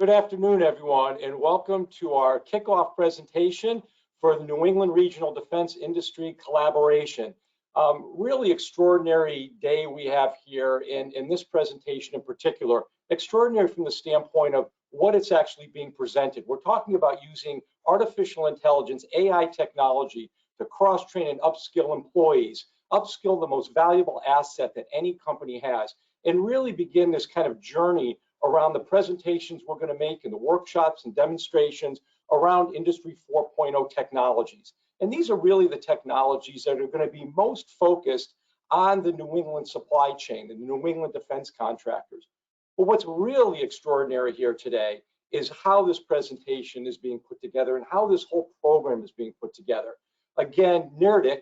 Good afternoon, everyone, and welcome to our kickoff presentation for the New England Regional Defense Industry Collaboration. Really extraordinary day we have here in this presentation in particular. Extraordinary from the standpoint of what it's actually being presented. We're talking about using artificial intelligence, AI technology, to cross-train and upskill employees, upskill the most valuable asset that any company has, and really begin this kind of journey around the presentations we're going to make in the workshops and demonstrations around Industry 4.0 technologies. And these are really the technologies that are going to be most focused on the New England supply chain, the New England defense contractors. But what's really extraordinary here today is how this presentation is being put together and how this whole program is being put together. Again, NERDIC,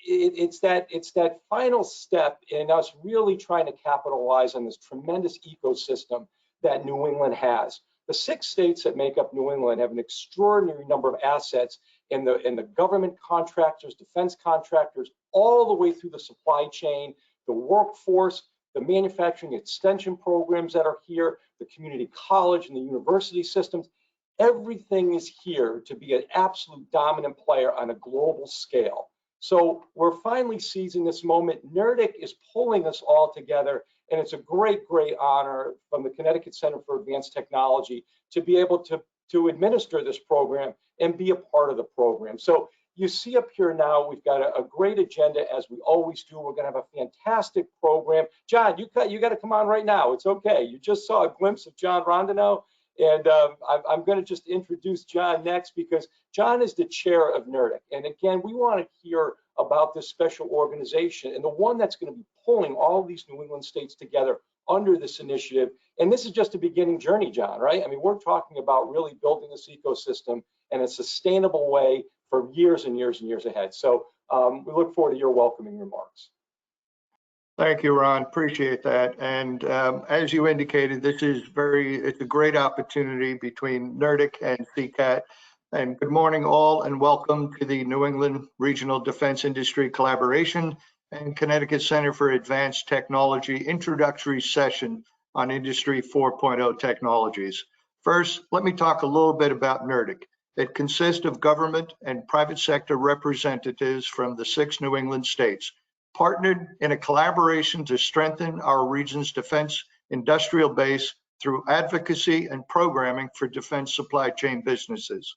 it's that final step in us really trying to capitalize on this tremendous ecosystem that New England has. The 6 states that make up New England have an extraordinary number of assets in the government contractors, defense contractors, all the way through the supply chain, the workforce, the manufacturing extension programs that are here, the community college and the university systems. Everything is here to be an absolute dominant player on a global scale. So we're finally seizing this moment. NERDIC is pulling us all together, and it's a great, great honor from the Connecticut Center for Advanced Technology to be able to administer this program and be a part of the program. So you see up here now, we've got a great agenda, as we always do. We're going to have a fantastic program. John, you got to come on right now. It's okay. You just saw a glimpse of John Rondineau. And I'm going to just introduce John next, because John is the chair of NERDIC. And again, we want to hear about this special organization and the one that's going to be pulling all these New England states together under this initiative. And this is just a beginning journey, John, right? I mean, we're talking about really building this ecosystem in a sustainable way for years and years and years ahead. So we look forward to your welcoming remarks. Thank you, Ron. Appreciate that. And as you indicated, it's a great opportunity between NERDIC and CCAT. And good morning, all, and welcome to the New England Regional Defense Industry Collaboration and Connecticut Center for Advanced Technology introductory session on Industry 4.0 technologies. First, let me talk a little bit about NERDIC. It consists of government and private sector representatives from the 6 New England states, partnered in a collaboration to strengthen our region's defense industrial base through advocacy and programming for defense supply chain businesses.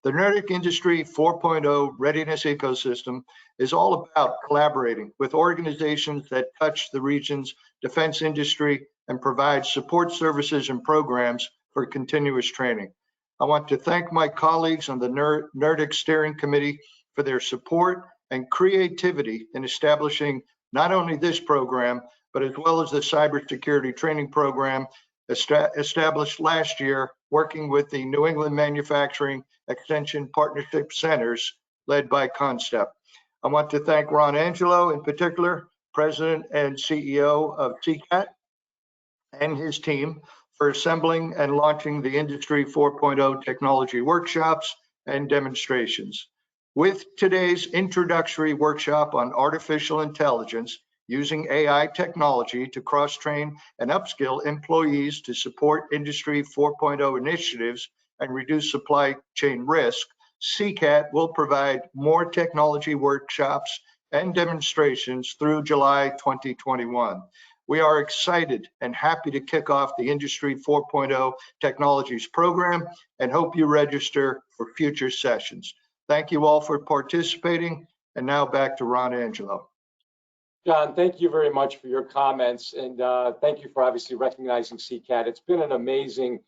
The NERDIC Industry 4.0 Readiness Ecosystem is all about collaborating with organizations that touch the region's defense industry and provide support services and programs for continuous training. I want to thank my colleagues on the NERDIC Steering Committee for their support and creativity in establishing not only this program, but as well as the cybersecurity training program established last year, working with the New England Manufacturing Extension Partnership Centers led by CONSTEP. I want to thank Ron Angelo in particular, President and CEO of CCAT, and his team for assembling and launching the Industry 4.0 technology workshops and demonstrations. With today's introductory workshop on artificial intelligence using AI technology to cross-train and upskill employees to support Industry 4.0 initiatives and reduce supply chain risk, CCAT will provide more technology workshops and demonstrations through July 2021. We are excited and happy to kick off the Industry 4.0 Technologies program and hope you register for future sessions. Thank you all for participating, and now back to Ron Angelo. John, thank you very much for your comments, and thank you for obviously recognizing CCAT. It's been an amazing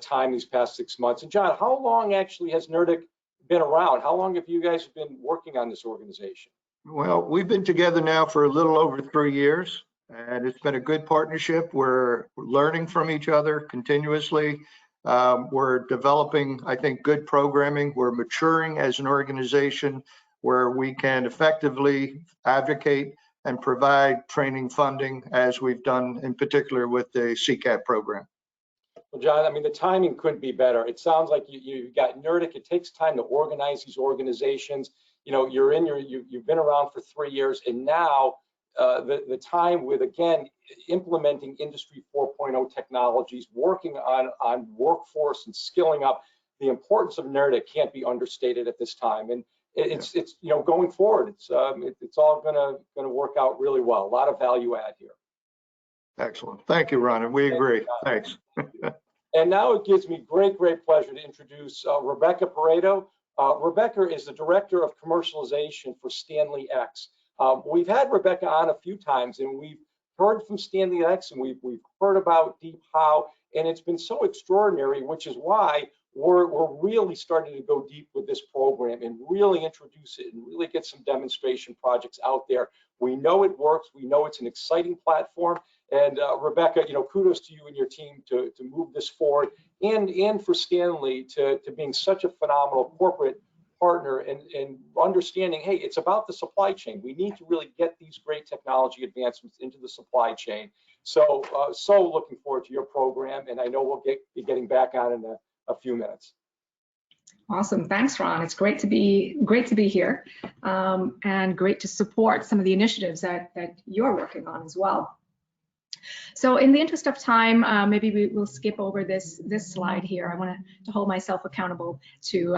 time these past 6 months. And John, how long actually has NERDIC been around? How long have you guys been working on this organization? Well, we've been together now for a little over 3 years, and it's been a good partnership. We're learning from each other continuously. We're developing, I think, good programming. We're maturing as an organization where we can effectively advocate and provide training funding, as we've done in particular with the CCAT program. Well, John, I mean, the timing couldn't be better. It sounds like you've got NERDIC. It takes time to organize these organizations. You know, you've been around for 3 years, and now the time with, again, implementing Industry 4.0 technologies, working on workforce and skilling up. The importance of NERDIC can't be understated at this time. And it's you know, going forward, it's all gonna work out really well. A lot of value add here. Excellent. Thank you, Ron, and we agree. Thanks. And now it gives me great pleasure to introduce Rebecca Peredo. Rebecca is the Director of Commercialization for Stanley X. We've had Rebecca on a few times, and we've heard from Stanley X, and we've heard about DeepHow, and it's been so extraordinary, which is why we're really starting to go deep with this program and really introduce it and really get some demonstration projects out there. We know it works. We know it's an exciting platform. And Rebecca, you know, kudos to you and your team to move this forward, and for Stanley to being such a phenomenal corporate partner and understanding, hey, it's about the supply chain. We need to really get these great technology advancements into the supply chain. So, so looking forward to your program, and I know we'll be getting back on in a few minutes. Awesome, thanks, Ron. It's great to be here, and great to support some of the initiatives that you're working on as well. So in the interest of time, maybe we will skip over this slide here. I want to hold myself accountable to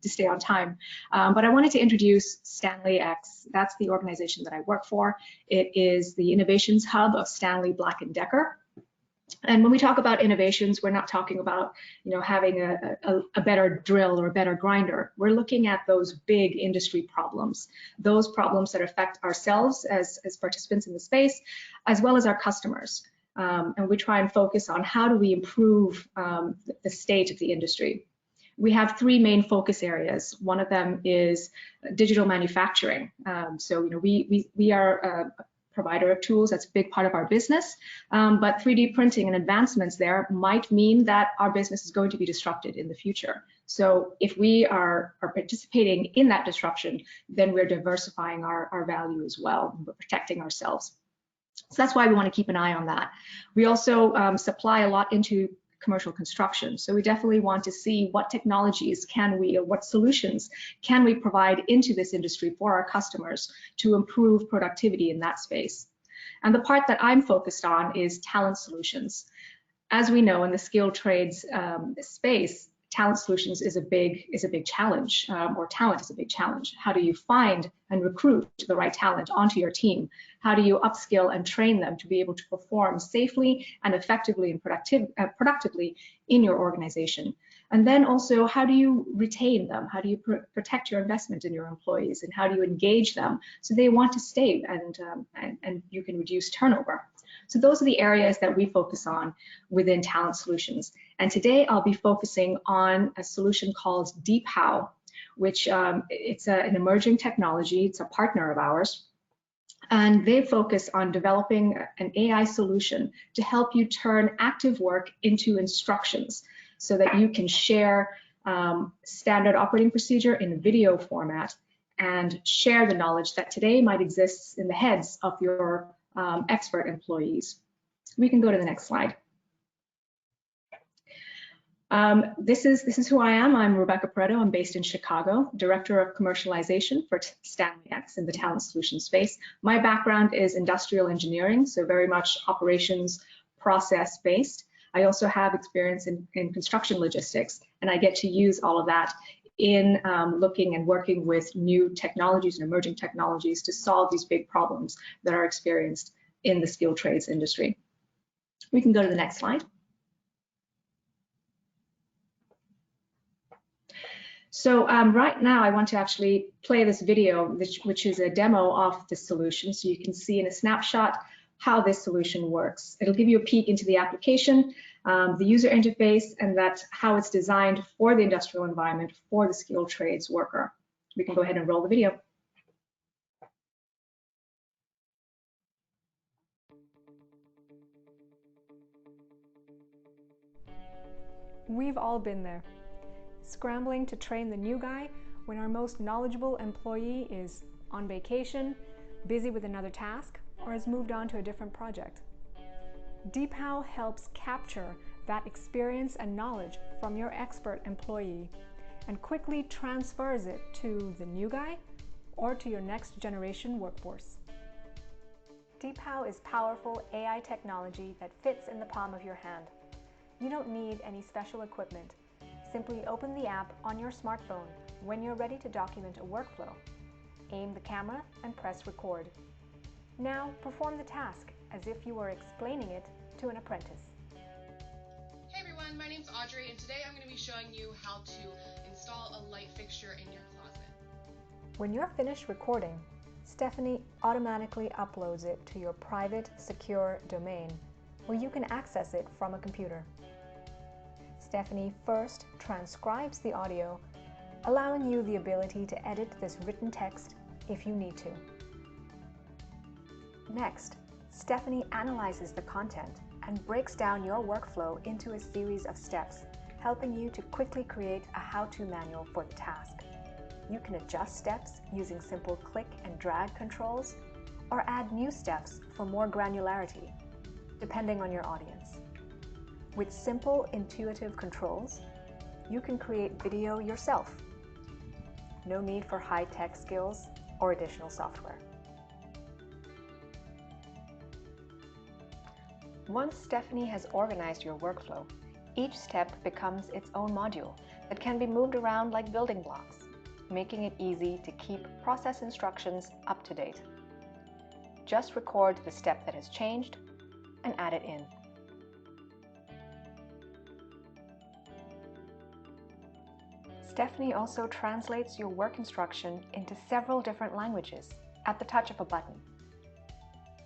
stay on time. But I wanted to introduce Stanley X. That's the organization that I work for. It is the innovations hub of Stanley Black & Decker. And when we talk about innovations, we're not talking about, you know, having a better drill or a better grinder. We're looking at those big industry problems, those problems that affect ourselves as participants in the space, as well as our customers. And we try and focus on how do we improve the state of the industry. We have three main focus areas. One of them is digital manufacturing. So, you know, we are a provider of tools. That's a big part of our business. But 3D printing and advancements there might mean that our business is going to be disrupted in the future. So if we are participating in that disruption, then we're diversifying our value as well. We're protecting ourselves. So that's why we want to keep an eye on that. We also supply a lot into commercial construction. So we definitely want to see what technologies can we, or what solutions can we provide into this industry for our customers to improve productivity in that space. And the part that I'm focused on is talent solutions. As we know, in the skilled trades space, talent solutions is a big challenge, or talent is a big challenge. How do you find and recruit the right talent onto your team? How do you upskill and train them to be able to perform safely and effectively and productively in your organization? And then also, how do you retain them? How do you protect your investment in your employees? And how do you engage them so they want to stay and you can reduce turnover? So those are the areas that we focus on within talent solutions. And today I'll be focusing on a solution called DeepHow, which it's an emerging technology. It's a partner of ours. And they focus on developing an AI solution to help you turn active work into instructions so that you can share standard operating procedure in video format and share the knowledge that today might exist in the heads of your expert employees. We can go to the next slide. This is who I am. I'm Rebecca Peredo. I'm based in Chicago, Director of Commercialization for Stanley X in the talent solutions space. My background is industrial engineering, so very much operations process based. I also have experience in construction logistics, and I get to use all of that in looking and working with new technologies and emerging technologies to solve these big problems that are experienced in the skilled trades industry. We can go to the next slide. So right now I want to actually play this video, which is a demo of the solution, so you can see in a snapshot how this solution works. It'll give you a peek into the application, the user interface, and how it's designed for the industrial environment for the skilled trades worker. We can go ahead and roll the video. We've all been there, scrambling to train the new guy when our most knowledgeable employee is on vacation, busy with another task, or has moved on to a different project. DeepHow helps capture that experience and knowledge from your expert employee and quickly transfers it to the new guy or to your next generation workforce. DeepHow is powerful AI technology that fits in the palm of your hand. You don't need any special equipment. Simply open the app on your smartphone when you're ready to document a workflow. Aim the camera and press record. Now perform the task as if you were explaining it to an apprentice. Hey everyone, my name's Audrey, and today I'm going to be showing you how to install a light fixture in your closet. When you're finished recording, Stephanie automatically uploads it to your private, secure domain where you can access it from a computer. Stephanie first transcribes the audio, allowing you the ability to edit this written text if you need to. Next, Stephanie analyzes the content and breaks down your workflow into a series of steps, helping you to quickly create a how-to manual for the task. You can adjust steps using simple click and drag controls, or add new steps for more granularity, depending on your audience. With simple, intuitive controls, you can create video yourself. No need for high-tech skills or additional software. Once Stephanie has organized your workflow, each step becomes its own module that can be moved around like building blocks, making it easy to keep process instructions up to date. Just record the step that has changed and add it in. Stephanie also translates your work instruction into several different languages at the touch of a button.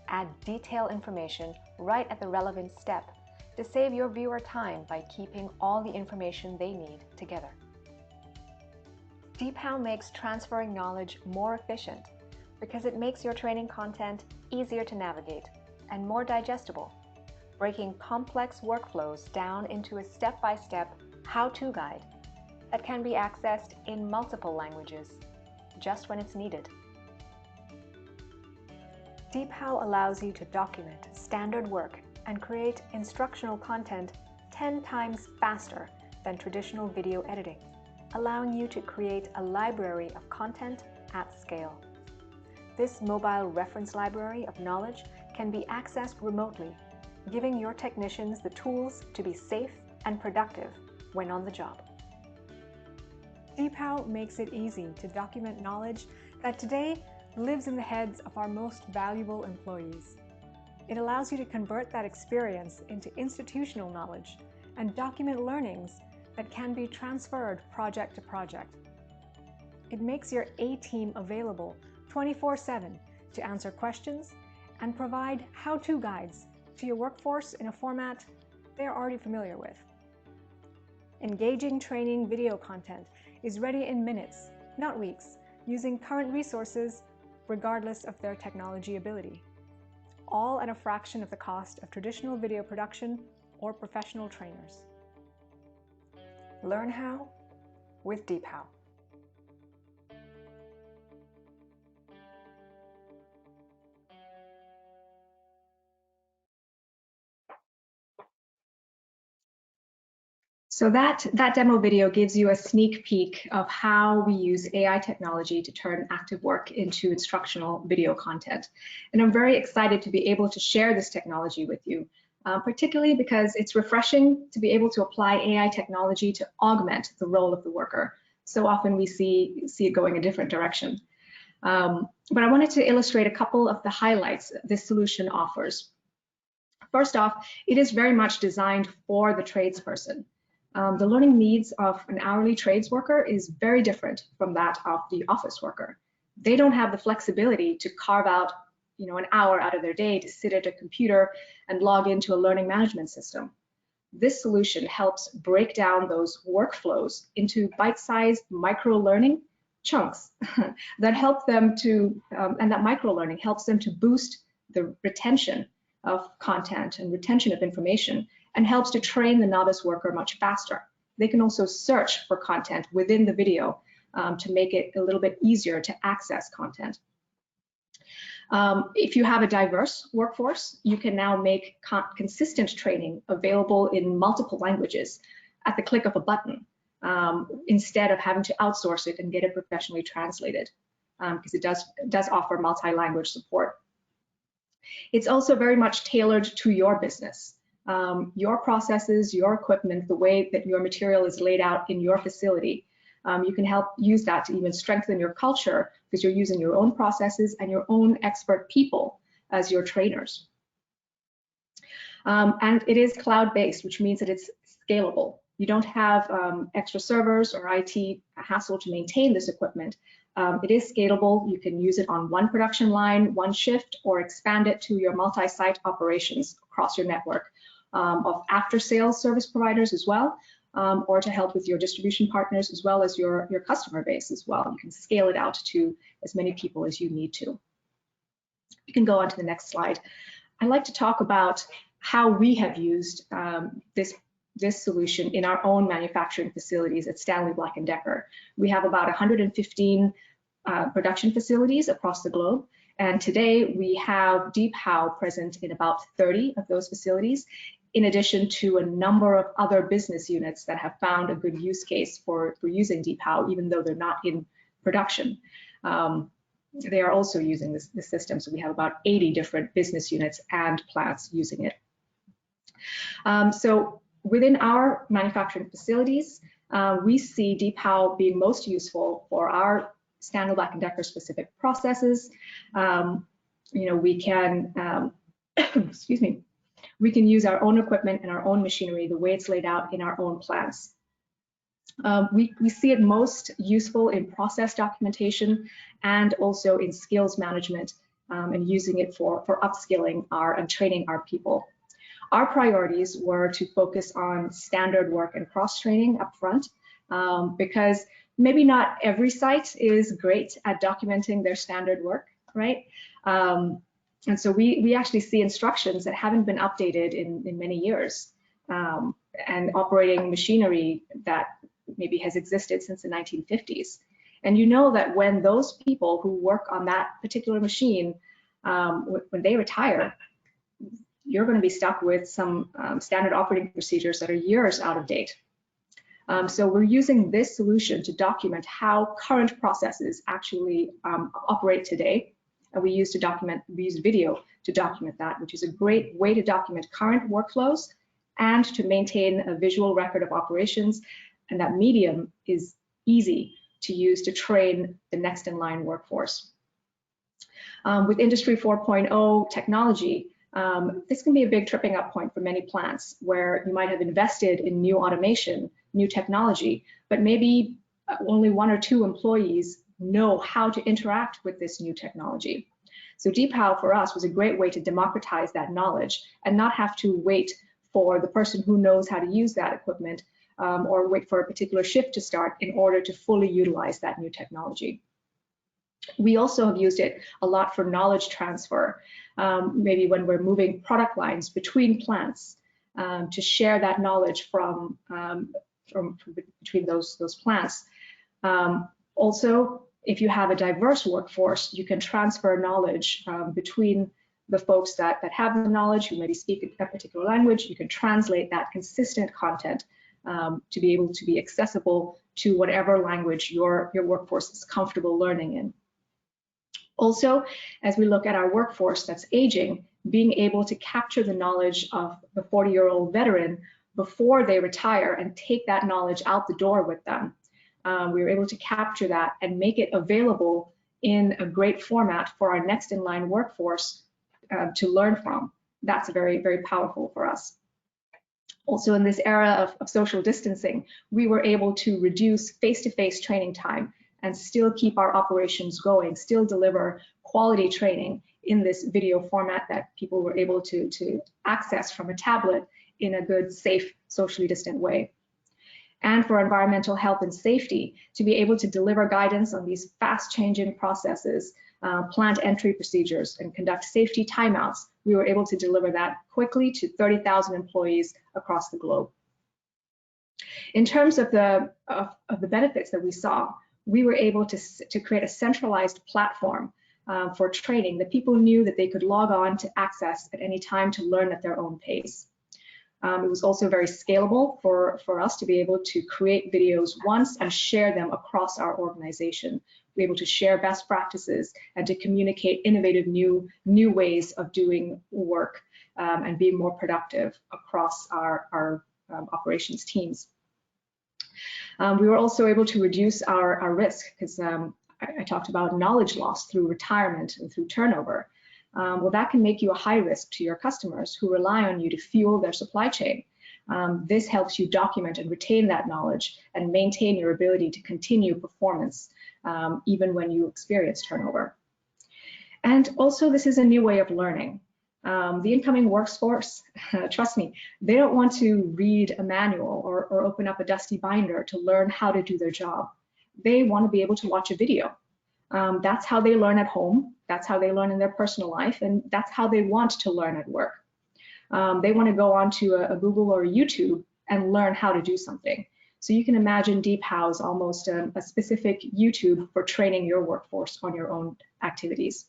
Add detailed information right at the relevant step to save your viewer time by keeping all the information they need together. DeepHow makes transferring knowledge more efficient because it makes your training content easier to navigate and more digestible, breaking complex workflows down into a step-by-step how-to guide that can be accessed in multiple languages just when it's needed. DeepHow allows you to document standard work and create instructional content 10 times faster than traditional video editing, allowing you to create a library of content at scale. This mobile reference library of knowledge can be accessed remotely, giving your technicians the tools to be safe and productive when on the job. DeepHow makes it easy to document knowledge that today lives in the heads of our most valuable employees. It allows you to convert that experience into institutional knowledge and document learnings that can be transferred project to project. It makes your A-team available 24/7 to answer questions and provide how-to guides to your workforce in a format they're already familiar with. Engaging training video content is ready in minutes, not weeks, using current resources regardless of their technology ability, all at a fraction of the cost of traditional video production or professional trainers. Learn how with DeepHow. So that demo video gives you a sneak peek of how we use AI technology to turn active work into instructional video content. And I'm very excited to be able to share this technology with you, particularly because it's refreshing to be able to apply AI technology to augment the role of the worker. So often we see it going a different direction. But I wanted to illustrate a couple of the highlights this solution offers. First off, it is very much designed for the tradesperson. The learning needs of an hourly trades worker is very different from that of the office worker. They don't have the flexibility to carve out, an hour out of their day to sit at a computer and log into a learning management system. This solution helps break down those workflows into bite-sized micro-learning chunks that help them to, and that micro-learning helps them to boost the retention of content and retention of information, and helps to train the novice worker much faster. They can also search for content within the video to make it a little bit easier to access content. If you have a diverse workforce, you can now make consistent training available in multiple languages at the click of a button, instead of having to outsource it and get it professionally translated, because it does offer multi-language support. It's also very much tailored to your business, your processes, your equipment, the way that your material is laid out in your facility. You can help use that to even strengthen your culture because you're using your own processes and your own expert people as your trainers. And it is cloud-based, which means that it's scalable. You don't have extra servers or IT hassle to maintain this equipment. It is scalable. You can use it on one production line, one shift, or expand it to your multi-site operations across your network of after-sales service providers as well, or to help with your distribution partners as well as your customer base as well. You can scale it out to as many people as you need to. You can go on to the next slide. I'd like to talk about how we have used this solution in our own manufacturing facilities at Stanley Black & Decker. We have about 115 production facilities across the globe, and today we have DeepHow present in about 30 of those facilities, in addition to a number of other business units that have found a good use case for using DeepHow, even though they're not in production. They are also using this system, so we have about 80 different business units and plants using it. So within our manufacturing facilities, we see DeepHow being most useful for our Stanley Black & Decker specific processes. We can, excuse me, we can use our own equipment and our own machinery the way it's laid out in our own plants. We see it most useful in process documentation and also in skills management and using it for upskilling and training our people. Our priorities were to focus on standard work and cross-training up front because maybe not every site is great at documenting their standard work, right? And so we actually see instructions that haven't been updated in many years and operating machinery that maybe has existed since the 1950s. And you know that when those people who work on that particular machine, when they retire, you're going to be stuck with some standard operating procedures that are years out of date. So we're using this solution to document how current processes actually operate today. And we use video to document that, which is a great way to document current workflows and to maintain a visual record of operations. And that medium is easy to use to train the next in line workforce. With Industry 4.0 technology, this can be a big tripping up point for many plants where you might have invested in new automation, new technology, but maybe only 1 or 2 employees know how to interact with this new technology. So DeepHow for us was a great way to democratize that knowledge and not have to wait for the person who knows how to use that equipment or wait for a particular shift to start in order to fully utilize that new technology. We also have used it a lot for knowledge transfer, maybe when we're moving product lines between plants to share that knowledge from between those plants. Also, if you have a diverse workforce, you can transfer knowledge between the folks that have the knowledge, who maybe speak a particular language. You can translate that consistent content to be able to be accessible to whatever language your workforce is comfortable learning in. Also, as we look at our workforce that's aging, being able to capture the knowledge of the 40-year-old veteran before they retire and take that knowledge out the door with them. We were able to capture that and make it available in a great format for our next in line workforce to learn from. That's very, very powerful for us. Also, in this era of social distancing, we were able to reduce face-to-face training time and still keep our operations going, still deliver quality training in this video format that people were able to access from a tablet in a good, safe, socially distant way. And for environmental health and safety, to be able to deliver guidance on these fast-changing processes, plant entry procedures, and conduct safety timeouts, we were able to deliver that quickly to 30,000 employees across the globe. In terms of the benefits that we saw, we were able to create a centralized platform for training that people knew that they could log on to access at any time to learn at their own pace. It was also very scalable for us to be able to create videos once and share them across our organization, be able to share best practices and to communicate innovative new ways of doing work and being more productive across our operations teams. We were also able to reduce our risk because I talked about knowledge loss through retirement and through turnover. Well, that can make you a high risk to your customers who rely on you to fuel their supply chain. This helps you document and retain that knowledge and maintain your ability to continue performance even when you experience turnover. And also, this is a new way of learning. The incoming workforce, trust me, they don't want to read a manual or open up a dusty binder to learn how to do their job. They want to be able to watch a video. That's how they learn at home. That's how they learn in their personal life, and that's how they want to learn at work. They want to go onto a Google or a YouTube and learn how to do something. So you can imagine DeepHow is almost a specific YouTube for training your workforce on your own activities.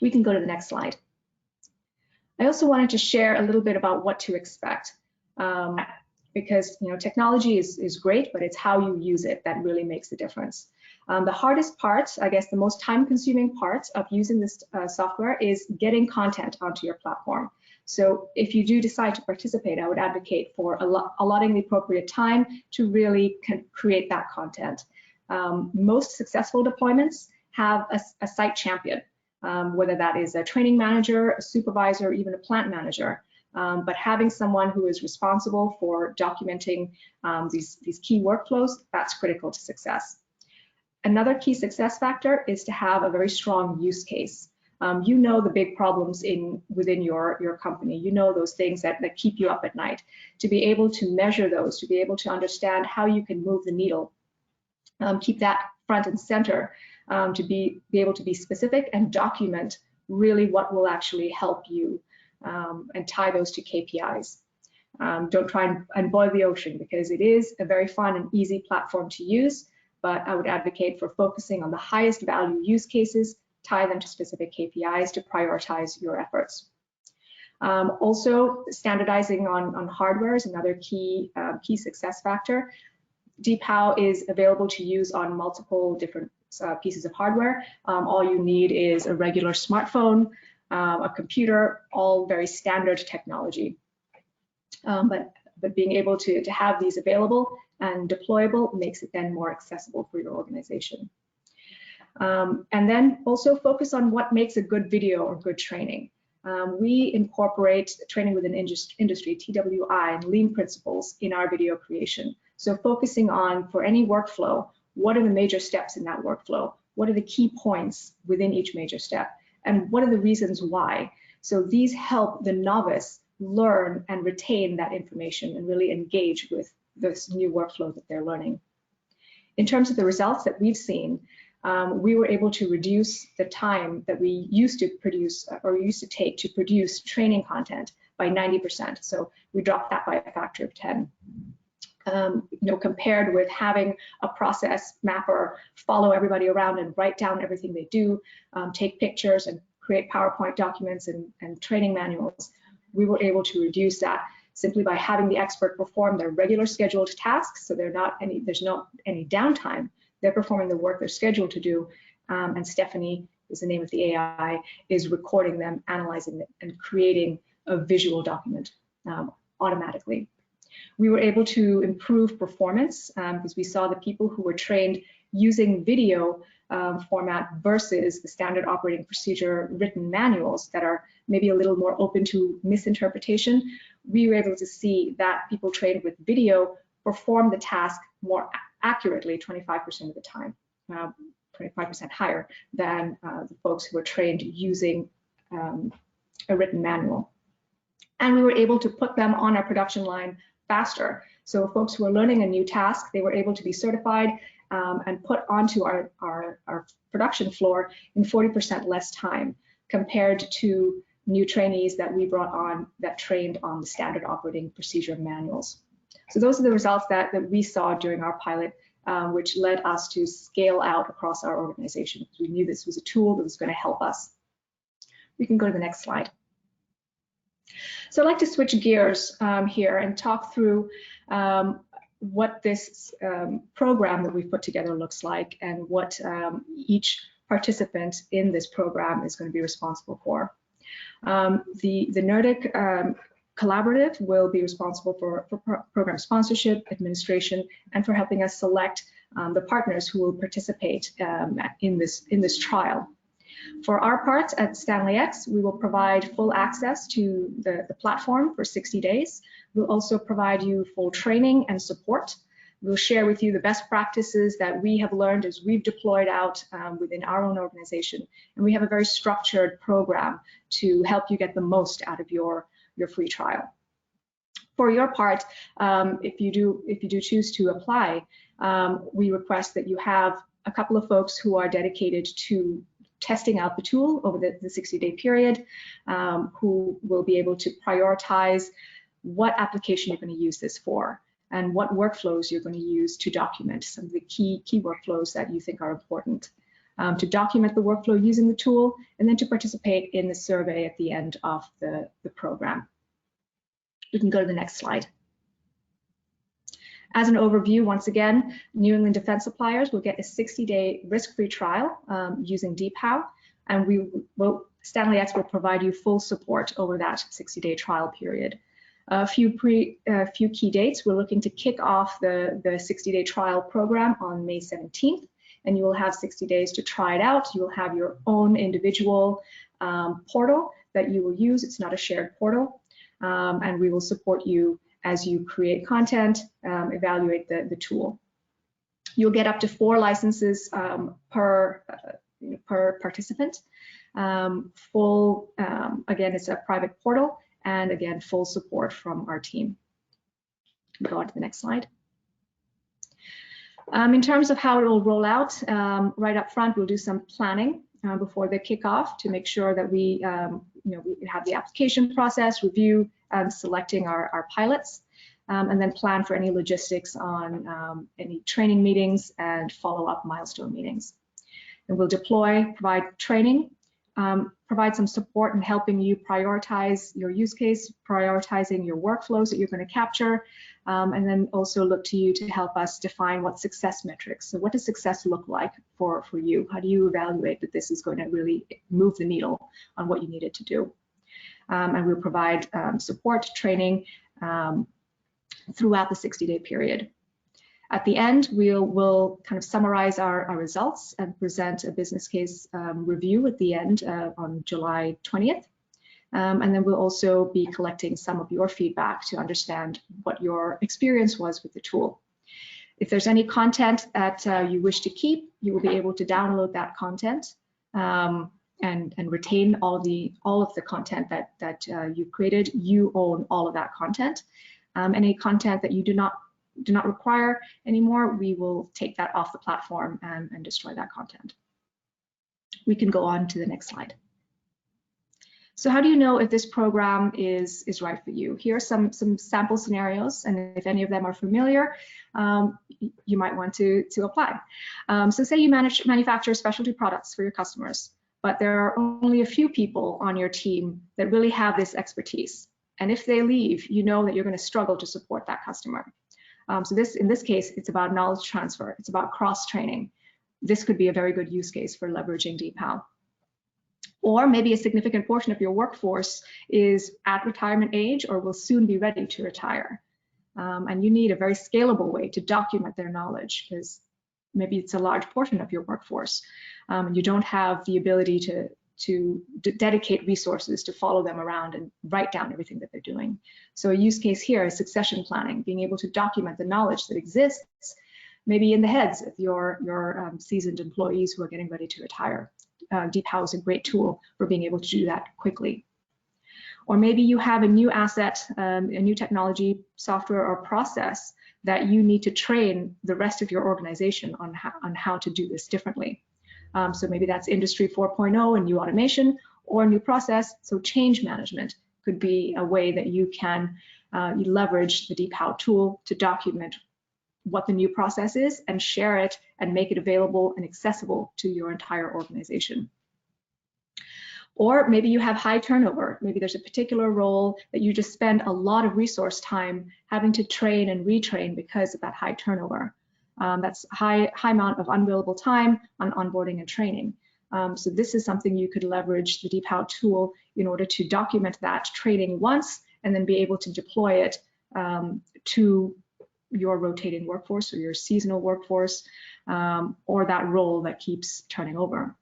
We can go to the next slide. I also wanted to share a little bit about what to expect, because technology is great, but it's how you use it that really makes the difference. The hardest part, I guess the most time-consuming part of using this software is getting content onto your platform. So if you do decide to participate, I would advocate for allotting the appropriate time to really create that content. Most successful deployments have a site champion, whether that is a training manager, a supervisor, or even a plant manager. But having someone who is responsible for documenting these key workflows, that's critical to success. Another key success factor is to have a very strong use case. You know the big problems within your company. You know those things that keep you up at night. To be able to measure those, to be able to understand how you can move the needle, keep that front and center, to be able to be specific and document really what will actually help you, and tie those to KPIs. Don't try and boil the ocean, because it is a very fun and easy platform to use, but I would advocate for focusing on the highest value use cases, tie them to specific KPIs to prioritize your efforts. Also, standardizing on hardware is another key success factor. DeepHow is available to use on multiple different pieces of hardware. All you need is a regular smartphone, a computer, all very standard technology. But being able to have these available and deployable makes it then more accessible for your organization. And then also focus on what makes a good video or good training. We incorporate training within industry, TWI, and lean principles in our video creation. So focusing on, for any workflow, what are the major steps in that workflow? What are the key points within each major step? And what are the reasons why? So these help the novice learn and retain that information and really engage with this new workflow that they're learning. In terms of the results that we've seen, we were able to reduce the time that we used to produce or used to take to produce training content by 90%. So we dropped that by a factor of 10. Compared with having a process mapper follow everybody around and write down everything they do, take pictures and create PowerPoint documents and training manuals, we were able to reduce that simply by having the expert perform their regular scheduled tasks. So there's not any downtime. They're performing the work they're scheduled to do, and Stephanie is the name of the AI, is recording them, analyzing it, and creating a visual document automatically. We were able to improve performance because we saw the people who were trained using video format versus the standard operating procedure written manuals that are maybe a little more open to misinterpretation. We were able to see that people trained with video perform the task more accurately 25% of the time, 25% higher than the folks who were trained using a written manual. And we were able to put them on our production line faster. So folks who are learning a new task, they were able to be certified and put onto our production floor in 40% less time compared to new trainees that we brought on that trained on the standard operating procedure manuals. So those are the results that we saw during our pilot, which led us to scale out across our organization. We knew this was a tool that was going to help us. We can go to the next slide. So I'd like to switch gears here and talk through what this program that we've put together looks like and what each participant in this program is going to be responsible for. The NERDIC Collaborative will be responsible for program sponsorship, administration, and for helping us select the partners who will participate in this trial. For our part at Stanley X, we will provide full access to the platform for 60 days. We'll also provide you full training and support. We'll share with you the best practices that we have learned as we've deployed out within our own organization. And we have a very structured program to help you get the most out of your free trial. For your part, if you do choose to apply, we request that you have a couple of folks who are dedicated to testing out the tool over the 60-day period, who will be able to prioritize what application you're going to use this for and what workflows you're going to use to document some of the key workflows that you think are important. To document the workflow using the tool, and then to participate in the survey at the end of the program. We can go to the next slide. As an overview, once again, New England defense suppliers will get a 60-day risk-free trial using DeepHow, and Stanley X will provide you full support over that 60-day trial period. A few key dates. We're looking to kick off the 60-day trial program on May 17th, and you will have 60 days to try it out. You will have your own individual portal that you will use. It's not a shared portal, and we will support you as you create content, evaluate the tool. You'll get up to 4 licenses per participant. Again, it's a private portal, and again, full support from our team. Go on to the next slide. In terms of how it will roll out, right up front, we'll do some planning before the kickoff to make sure that we have the application process, review selecting our pilots, and then plan for any logistics on any training meetings and follow-up milestone meetings. And we'll deploy, provide training, provide some support in helping you prioritize your use case, prioritizing your workflows that you're going to capture, and then also look to you to help us define what success metrics. So what does success look like for you? How do you evaluate that this is going to really move the needle on what you need it to do? And we'll provide support, training throughout the 60-day period. At the end, we'll kind of summarize our results and present a business case review at the end on July 20th. And then we'll also be collecting some of your feedback to understand what your experience was with the tool. If there's any content that you wish to keep, you will be able to download that content and retain all of the content that you created. You own all of that content. Any content that you do not require anymore, we will take that off the platform and destroy that content. We can go on to the next slide. So how do you know if this program is right for you? Here are some sample scenarios, and if any of them are familiar, you might want to apply. So say you manufacture specialty products for your customers, but there are only a few people on your team that really have this expertise. And if they leave, you know that you're going to struggle to support that customer. So in this case, it's about knowledge transfer. It's about cross-training. This could be a very good use case for leveraging DeepHow. Or maybe a significant portion of your workforce is at retirement age or will soon be ready to retire. And you need a very scalable way to document their knowledge, because maybe it's a large portion of your workforce. And you don't have the ability to dedicate resources to follow them around and write down everything that they're doing. So a use case here is succession planning, being able to document the knowledge that exists, maybe in the heads of your seasoned employees who are getting ready to retire. DeepHow is a great tool for being able to do that quickly. Or maybe you have a new asset, a new technology, software, or process that you need to train the rest of your organization on how to do this differently. So maybe that's Industry 4.0 and new automation, or a new process. So change management could be a way that you can you leverage the DeepHow tool to document what the new process is and share it and make it available and accessible to your entire organization. Or maybe you have high turnover. Maybe there's a particular role that you just spend a lot of resource time having to train and retrain because of that high turnover. That's high amount of unbillable time on onboarding and training. So this is something you could leverage the DeepHow tool in order to document that training once and then be able to deploy it to your rotating workforce or your seasonal workforce, or that role that keeps turning over.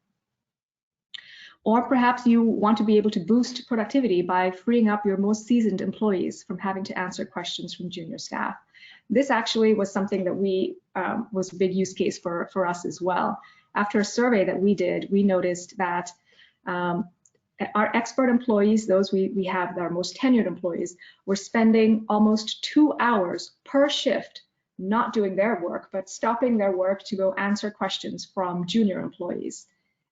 Or perhaps you want to be able to boost productivity by freeing up your most seasoned employees from having to answer questions from junior staff. This actually was something that was a big use case for us as well. After a survey that we did, we noticed that our expert employees, those we have, our most tenured employees, were spending almost 2 hours per shift not doing their work, but stopping their work to go answer questions from junior employees.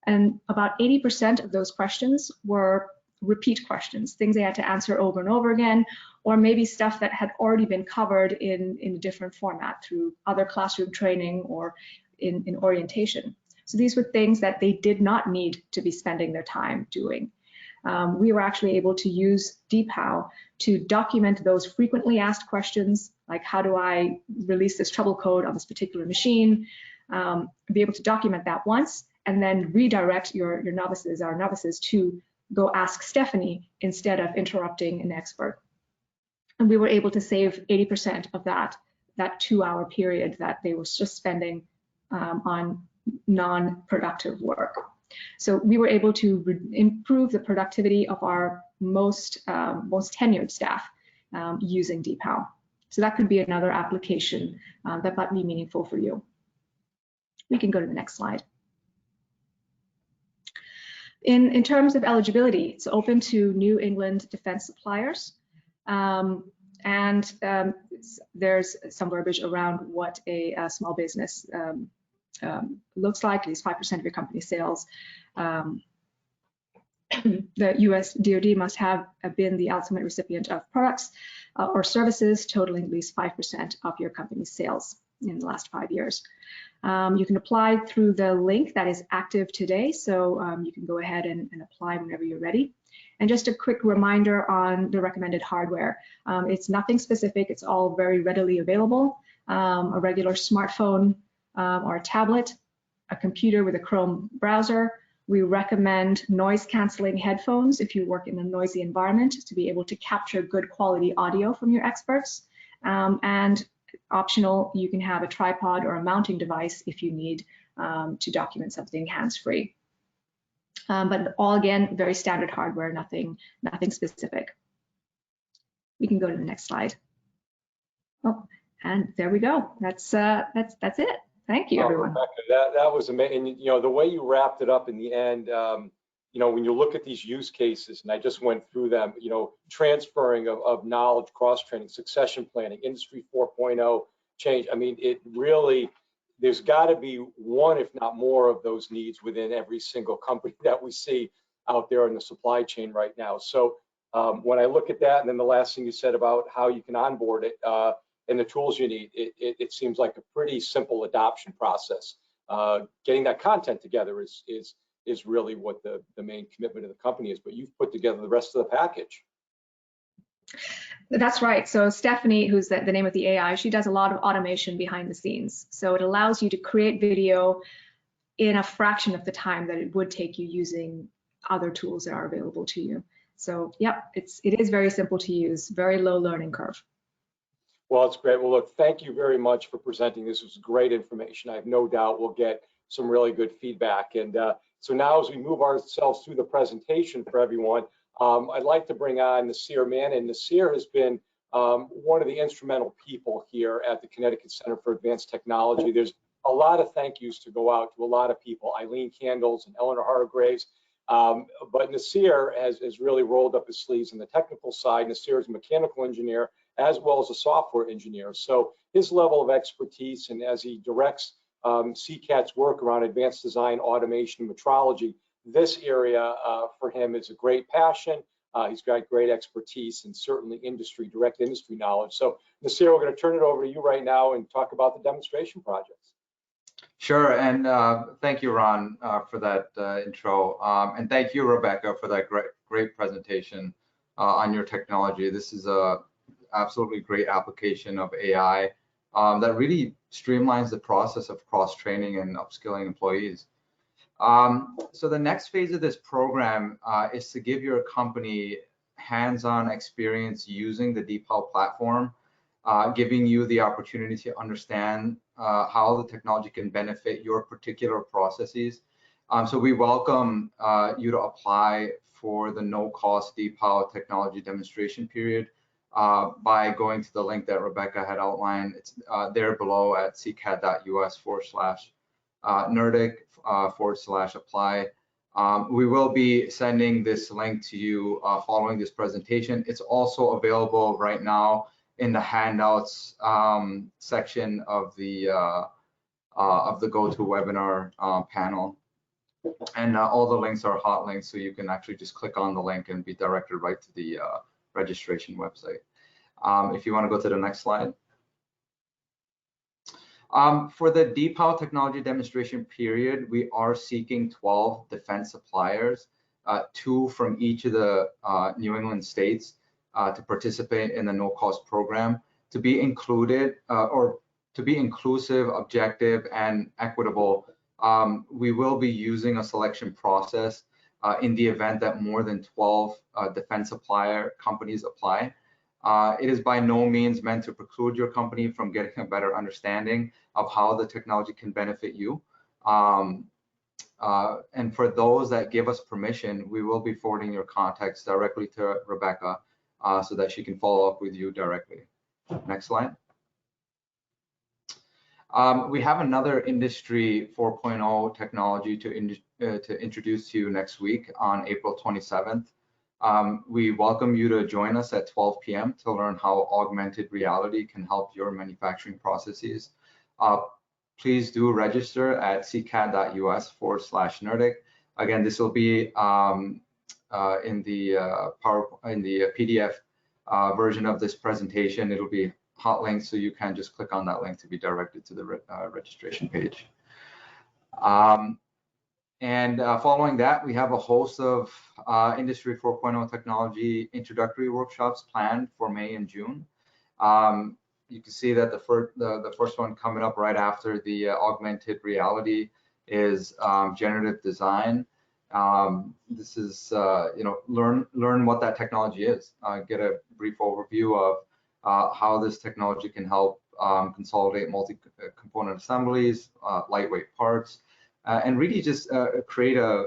And about 80% of those questions were repeat questions, things they had to answer over and over again, or maybe stuff that had already been covered in a different format through other classroom training or in orientation. So these were things that they did not need to be spending their time doing. We were actually able to use DeepHow to document those frequently asked questions, like how do I release this trouble code on this particular machine, be able to document that once, and then redirect our novices to go ask Stephanie instead of interrupting an expert. And we were able to save 80% of that 2 hour period that they were just spending on non-productive work. So we were able to improve the productivity of our most tenured staff using DeepHow. So that could be another application that might be meaningful for you. We can go to the next slide. In terms of eligibility, it's open to New England defense suppliers. There's some verbiage around what a small business looks like. At least 5% of your company's sales. The US DoD must have been the ultimate recipient of products or services totaling at least 5% of your company's sales in the last 5 years. You can apply through the link that is active today, so you can go ahead and apply whenever you're ready. And just a quick reminder on the recommended hardware. It's nothing specific, it's all very readily available. A regular smartphone or a tablet, a computer with a Chrome browser. We recommend noise canceling headphones if you work in a noisy environment to be able to capture good quality audio from your experts. And optional, you can have a tripod or a mounting device if you need to document something hands-free. But all, again, very standard hardware, nothing specific. We can go to the next slide. Oh, and there we go. That's it. Thank you, everyone. Rebecca, that was amazing. And, you know, the way you wrapped it up in the end, you know, when you look at these use cases, and I just went through them, you know, transferring of knowledge, cross-training, succession planning, Industry 4.0 change. I mean, it really, there's got to be one, if not more, of those needs within every single company that we see out there in the supply chain right now. So when I look at that, and then the last thing you said about how you can onboard it and the tools you need, it seems like a pretty simple adoption process. Getting that content together is really what the main commitment of the company is, but you've put together the rest of the package. That's right. So Stephanie, who's the name of the AI, she does a lot of automation behind the scenes. So it allows you to create video in a fraction of the time that it would take you using other tools that are available to you. So yep, it is very simple to use, very low learning curve. Well, it's great. Well, look, thank you very much for presenting. This was great information. I have no doubt we'll get some really good feedback. And so now as we move ourselves through the presentation for everyone, I'd like to bring on Nasir Mannan. Nasir has been one of the instrumental people here at the Connecticut Center for Advanced Technology. There's a lot of thank yous to go out to a lot of people, Eileen Candles and Eleanor Hargraves. But Nasir has really rolled up his sleeves on the technical side. Nasir is a mechanical engineer as well as a software engineer. So his level of expertise, and as he directs CCAT's work around advanced design, automation, and metrology, this area for him is a great passion. He's got great expertise and certainly direct industry knowledge. So Nasir, we're going to turn it over to you right now and talk about the demonstration projects. Sure, and thank you, Ron, for that intro, and thank you, Rebecca, for that great presentation on your technology. This is a absolutely great application of AI that really streamlines the process of cross-training and upskilling employees. So the next phase of this program is to give your company hands-on experience using the DeepHow platform, giving you the opportunity to understand how the technology can benefit your particular processes. So we welcome you to apply for the no-cost DeepHow technology demonstration period by going to the link that Rebecca had outlined. It's there below at ccat.us/NERDIC/apply. We will be sending this link to you following this presentation. It's also available right now in the handouts section of the GoToWebinar panel. And all the links are hot links, so you can actually just click on the link and be directed right to the registration website. If you want to go to the next slide. For the DeepHow technology demonstration period, we are seeking 12 defense suppliers, 2 from each of the New England states, to participate in the no-cost program, to be included or to be inclusive, objective, and equitable. We will be using a selection process in the event that more than 12 defense supplier companies apply. It is by no means meant to preclude your company from getting a better understanding of how the technology can benefit you. And for those that give us permission, we will be forwarding your contacts directly to Rebecca so that she can follow up with you directly. Next slide. We have another Industry 4.0 technology to introduce to you next week on April 27th. We welcome you to join us at 12 p.m. to learn how augmented reality can help your manufacturing processes. Please do register at ccat.us/NERDIC. Again, this will be in the PDF version of this presentation. It'll be hot links, so you can just click on that link to be directed to the registration page. Following that, we have a host of Industry 4.0 technology introductory workshops planned for May and June. You can see that the first one coming up right after the augmented reality is generative design. This is learn what that technology is, get a brief overview of how this technology can help consolidate multi-component assemblies, lightweight parts, and really just create a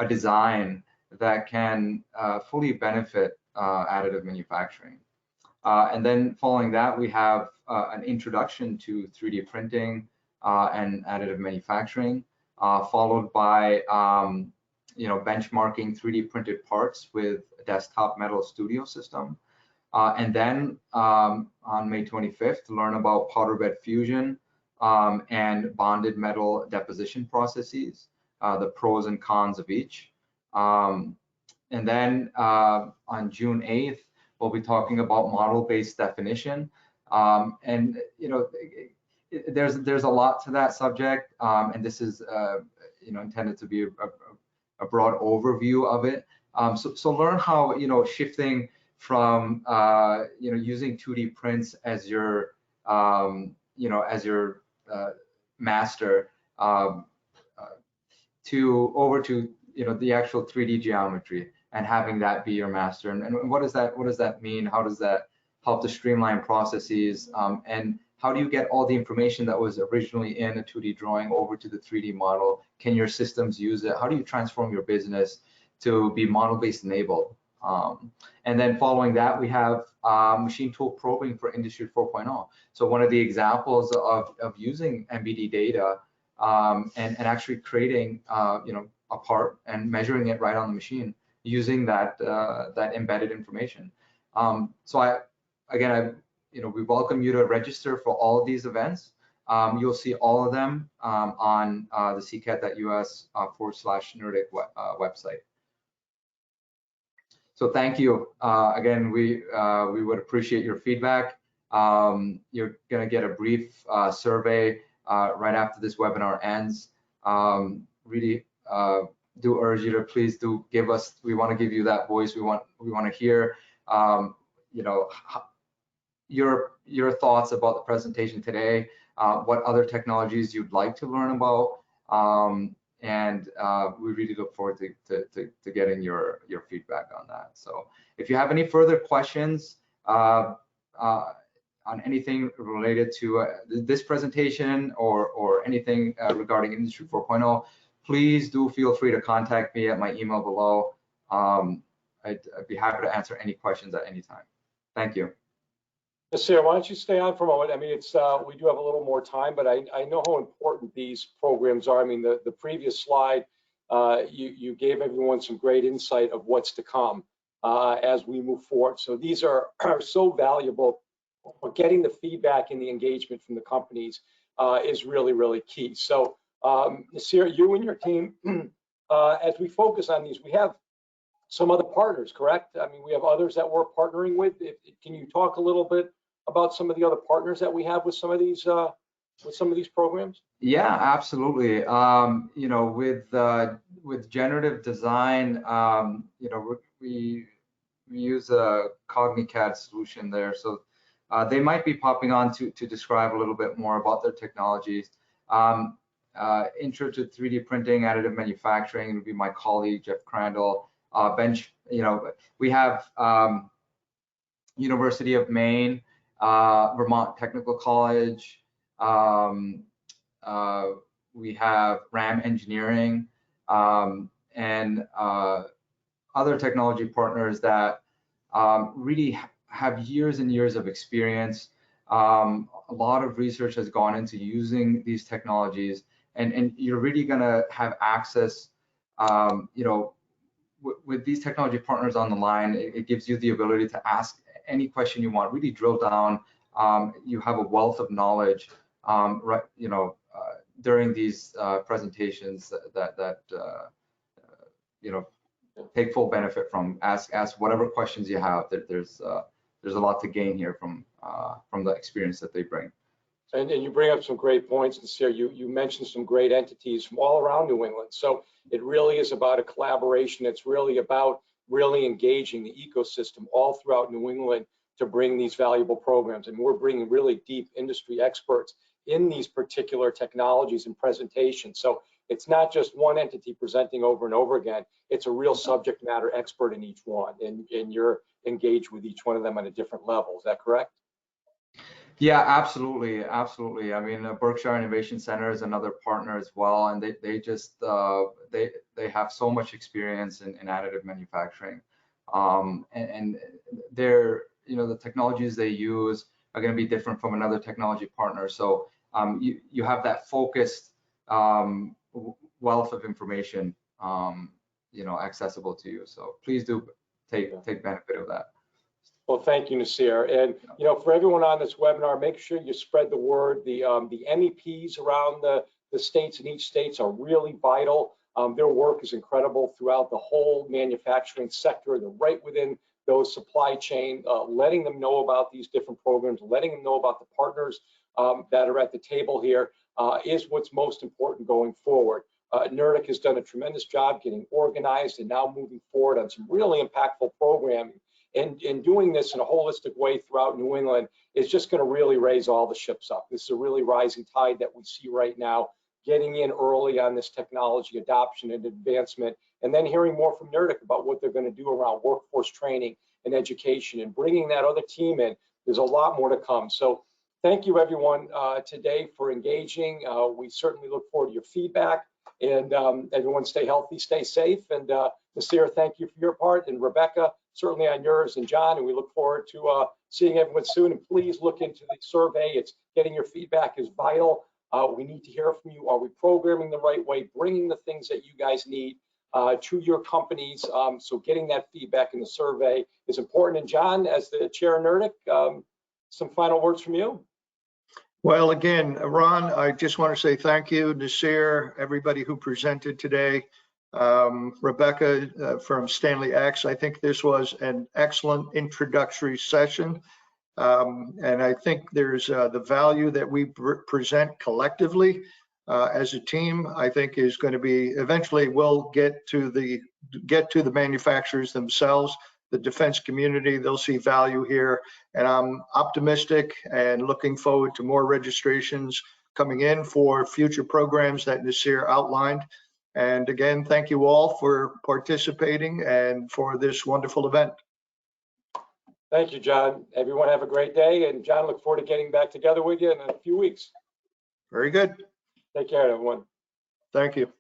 design that can fully benefit additive manufacturing. And then following that, we have an introduction to 3D printing and additive manufacturing, followed by benchmarking 3D printed parts with a desktop metal studio system. And then on May 25th, learn about powder bed fusion and bonded metal deposition processes, the pros and cons of each. And then on June 8th, we'll be talking about model-based definition. And there's a lot to that subject, and this is intended to be a broad overview of it. So learn how shifting from using 2D prints as your master over to the actual 3D geometry and having that be your master. And what does that mean? How does that help to streamline processes? And how do you get all the information that was originally in a 2D drawing over to the 3D model? Can your systems use it? How do you transform your business to be model-based enabled? And then following that, we have machine tool probing for Industry 4.0. So one of the examples of using MBD data and actually creating a part and measuring it right on the machine using that embedded information. So we welcome you to register for all of these events. You'll see all of them on the ccat.us/NERDIC website. So thank you. Again, we would appreciate your feedback. You're going to get a brief survey right after this webinar ends. Really do urge you to please do give us. We want to give you that voice. We want to hear, you know, your thoughts about the presentation today. What other technologies you'd like to learn about, and we really look forward to getting your feedback on that. So if you have any further questions on anything related to this presentation or anything regarding Industry 4.0, please do feel free to contact me at my email below. I'd be happy to answer any questions at any time. Thank you. Sarah, why don't you stay on for a moment? I mean, it's we do have a little more time, but I know how important these programs are. I mean, the previous slide, you gave everyone some great insight of what's to come as we move forward. So these are so valuable. Getting the feedback and the engagement from the companies is really, really key. So Sarah, you and your team, as we focus on these, we have some other partners, correct? I mean, we have others that we're partnering with. Can you talk a little bit about some of the other partners that we have with some of these programs? Yeah, absolutely. You know, with generative design, you know, we use a CogniCAD solution there, so they might be popping on to describe a little bit more about their technologies. Intro to 3D printing, additive manufacturing would be my colleague Jeff Crandall. You know, we have University of Maine, Vermont Technical College, we have RAM Engineering, and other technology partners that really have years and years of experience. A lot of research has gone into using these technologies, and you're really going to have access, you know, with these technology partners on the line. It gives you the ability to ask any question you want, really drill down. You have a wealth of knowledge, right, you know, during these presentations that you know, take full benefit from. Ask whatever questions you have. There's a lot to gain here from the experience that they bring. And you bring up some great points, and Sarah, you mentioned some great entities from all around New England. So it really is about a collaboration. It's really about engaging the ecosystem all throughout New England to bring these valuable programs. And we're bringing really deep industry experts in these particular technologies and presentations. So it's not just one entity presenting over and over again. It's a real subject matter expert in each one, and you're engaged with each one of them at a different level. Is that correct? Yeah, absolutely, absolutely. I mean, Berkshire Innovation Center is another partner as well, and they just they have so much experience in additive manufacturing, and they're, you know, the technologies they use are going to be different from another technology partner. So you have that focused wealth of information, you know, accessible to you. So please do take benefit of that. Well, thank you, Nasir. And, you know, for everyone on this webinar, make sure you spread the word. The MEPs around the states, and each states are really vital. Their work is incredible throughout the whole manufacturing sector. They're right within those supply chain, letting them know about these different programs, letting them know about the partners that are at the table here is what's most important going forward. NERDIC has done a tremendous job getting organized and now moving forward on some really impactful programming. And doing this in a holistic way throughout New England is just going to really raise all the ships up. This is a really rising tide that we see right now, getting in early on this technology adoption and advancement, and then hearing more from NERDIC about what they're going to do around workforce training and education and bringing that other team in. There's a lot more to come. So thank you, everyone, today for engaging. We certainly look forward to your feedback, and everyone stay healthy, stay safe. And Nasir, thank you for your part, and Rebecca, certainly on yours, and John, and we look forward to seeing everyone soon. And please look into the survey. It's getting your feedback is vital. We need to hear from you. Are we programming the right way, bringing the things that you guys need to your companies? So getting that feedback in the survey is important. And John, as the chair of NERDIC, some final words from you. Well, again, Ron, I just want to say thank you, Nasir, everybody who presented today. Rebecca from Stanley X. I think this was an excellent introductory session. And I think there's the value that we present collectively as a team, I think is going to be eventually will get to the manufacturers themselves, the defense community. They'll see value here, and I'm optimistic and looking forward to more registrations coming in for future programs that Nasir outlined. And again, thank you all for participating and for this wonderful event. Thank you, John. Everyone have a great day. And John, look forward to getting back together with you in a few weeks. Very good. Take care, everyone. Thank you.